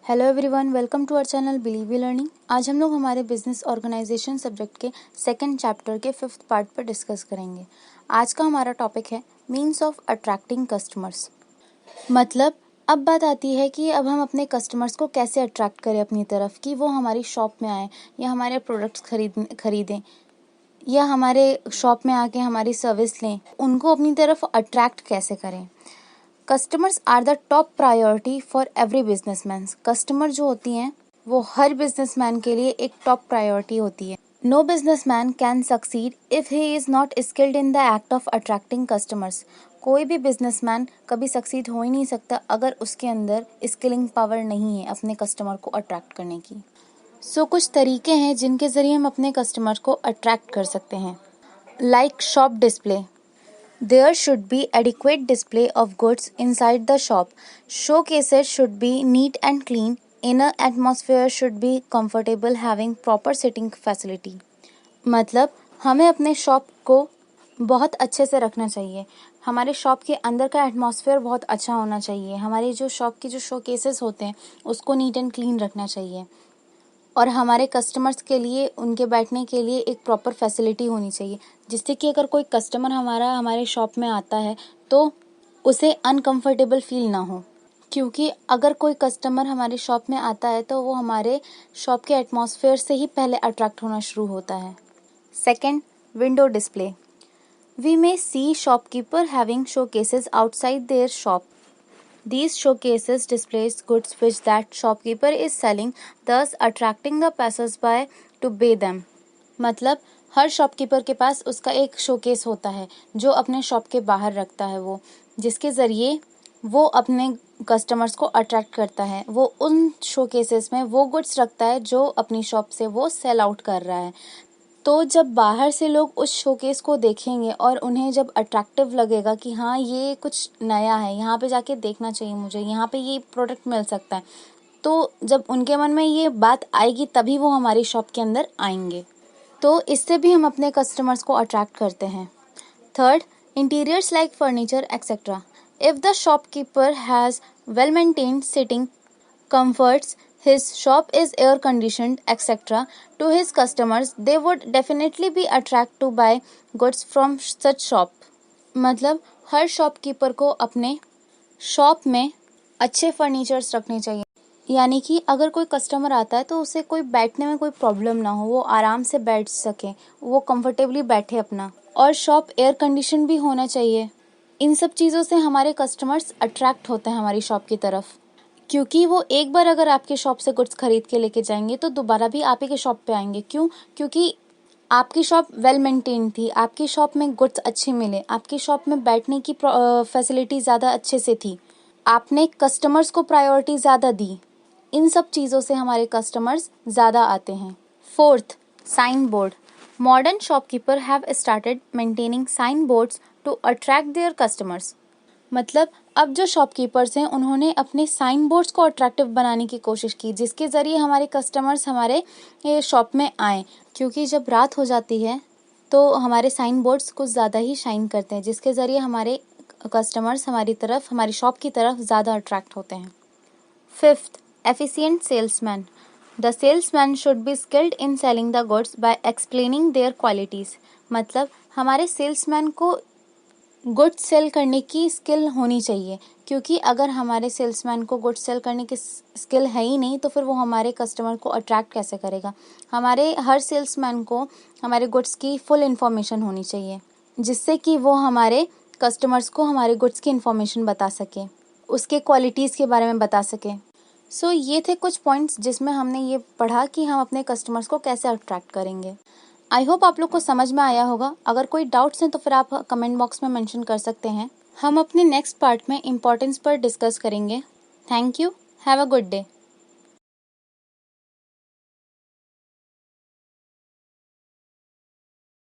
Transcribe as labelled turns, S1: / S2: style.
S1: Hello everyone, welcome to our channel Believe Learning. आज हम लोग हमारे बिजनेस ऑर्गेनाइजेशन सब्जेक्ट के सेकंड चैप्टर के 5th पार्ट पर डिस्कस करेंगे। आज का हमारा टॉपिक है मीन्स ऑफ अट्रैक्टिंग कस्टमर्स। मतलब अब बात आती है कि अब हम अपने कस्टमर्स को कैसे अट्रैक्ट करें अपनी तरफ, कि वो हमारी शॉप में आए या हमारे प्रोडक्ट्स खरीदें या हमारे शॉप में आके हमारी सर्विस लें। उनको अपनी तरफ अट्रैक्ट कैसे करें। Customers are the top priority for every businessman. Customer जो होती हैं वो हर बिजनेसमैन के लिए एक टॉप प्रायोरिटी होती है। No businessman can succeed if he is not skilled in the act of attracting customers. कोई भी बिजनेसमैन कभी सक्सीड हो ही नहीं सकता अगर उसके अंदर स्किलिंग पावर नहीं है अपने कस्टमर को अट्रैक्ट करने की। कुछ तरीके हैं जिनके जरिए हम अपने कस्टमर को अट्रैक्ट कर सकते हैं। Like shop display. There should be adequate display of goods inside the shop. Showcases should be neat and clean. Inner atmosphere should be comfortable, having proper sitting facility. मतलब हमें अपने शॉप को बहुत अच्छे से रखना चाहिए। हमारे शॉप के अंदर का एटमॉस्फेयर बहुत अच्छा होना चाहिए। हमारे जो शॉप के जो शोकेसेस होते हैं उसको नीट एंड क्लीन रखना चाहिए। और हमारे कस्टमर्स के लिए उनके बैठने के लिए एक प्रॉपर फैसिलिटी होनी चाहिए, जिससे कि अगर कोई कस्टमर हमारे शॉप में आता है तो उसे अनकंफर्टेबल फील ना हो। क्योंकि अगर कोई कस्टमर हमारे शॉप में आता है तो वो हमारे शॉप के एटमॉस्फेयर से ही पहले अट्रैक्ट होना शुरू होता है। Second, window display. We may see shopkeeper having showcases outside their shop. These showcases displays goods which that shopkeeper is selling, thus attracting the passers-by to buy them. मतलब हर shopkeeper के पास उसका एक शोकेस होता है जो अपने शॉप के बाहर रखता है वो, जिसके ज़रिए वो अपने कस्टमर्स को अट्रैक्ट करता है। वो उन शोकेसेस में वो गुड्स रखता है जो अपनी शॉप से वो सेल आउट कर रहा है। तो जब बाहर से लोग उस शोकेस को देखेंगे और उन्हें जब अट्रैक्टिव लगेगा कि हाँ ये कुछ नया है, यहाँ पे जाके देखना चाहिए मुझे, यहाँ पे ये प्रोडक्ट मिल सकता है, तो जब उनके मन में ये बात आएगी तभी वो हमारी शॉप के अंदर आएंगे। तो इससे भी हम अपने कस्टमर्स को अट्रैक्ट करते हैं। Third, interiors like furniture etcetera. If the shopkeeper has well maintained sitting comforts, his shop is air conditioned, etc. To his customers, they would definitely be attracted to buy goods from such shop. मतलब हर shopkeeper को अपने shop में अच्छे furnitures रखने चाहिए, यानी कि अगर कोई कस्टमर आता है तो उसे कोई बैठने में कोई प्रॉब्लम ना हो, वो आराम से बैठ सके, वो कंफर्टेबली बैठे अपना, और शॉप एयर कंडीशन भी होना चाहिए। इन सब चीज़ों से हमारे कस्टमर्स अट्रैक्ट होते हैं हमारी शॉप की तरफ, क्योंकि वो एक बार अगर आपके शॉप से गुड्स खरीद के लेके जाएंगे तो दोबारा भी आप ही के शॉप पे आएंगे। क्यों? क्योंकि आपकी शॉप वेल मेंटेन थी, आपकी शॉप में गुड्स अच्छे मिले, आपकी शॉप में बैठने की फैसिलिटी ज़्यादा अच्छे से थी, आपने कस्टमर्स को प्रायोरिटी ज़्यादा दी। इन सब चीज़ों से हमारे कस्टमर्स ज़्यादा आते हैं। Fourth, sign board. Modern shopkeeper have started maintaining sign boards to attract their customers. मतलब अब जो शॉपकीपर्स हैं उन्होंने अपने साइन बोर्ड्स को अट्रैक्टिव बनाने की कोशिश की, जिसके ज़रिए हमारे कस्टमर्स हमारे शॉप में आएँ। क्योंकि जब रात हो जाती है तो हमारे साइन बोर्ड्स कुछ ज़्यादा ही शाइन करते हैं, जिसके ज़रिए हमारे कस्टमर्स हमारी शॉप की तरफ ज़्यादा अट्रैक्ट होते हैं। Fifth, efficient salesman. The salesman should be skilled in selling the goods by explaining their qualities. मतलब हमारे सेल्समैन को गुड सेल करने की स्किल होनी चाहिए, क्योंकि अगर हमारे सेल्समैन को गुड सेल करने की स्किल है ही नहीं तो फिर वो हमारे कस्टमर को अट्रैक्ट कैसे करेगा। हमारे हर सेल्समैन को हमारे गुड्स की फुल इन्फॉर्मेशन होनी चाहिए, जिससे कि वो हमारे कस्टमर्स को हमारे गुड्स की इन्फॉर्मेशन बता सके, उसके क्वालिटीज़ के बारे में बता सके। ये थे कुछ पॉइंट्स जिसमें हमने ये पढ़ा कि हम अपने कस्टमर्स को कैसे अट्रैक्ट करेंगे। आई होप आप लोग को समझ में आया होगा। अगर कोई डाउट्स हैं तो फिर आप कमेंट बॉक्स में मेंशन कर सकते हैं। हम अपने नेक्स्ट पार्ट में इम्पोर्टेंस पर डिस्कस करेंगे। Thank you. Have a good day.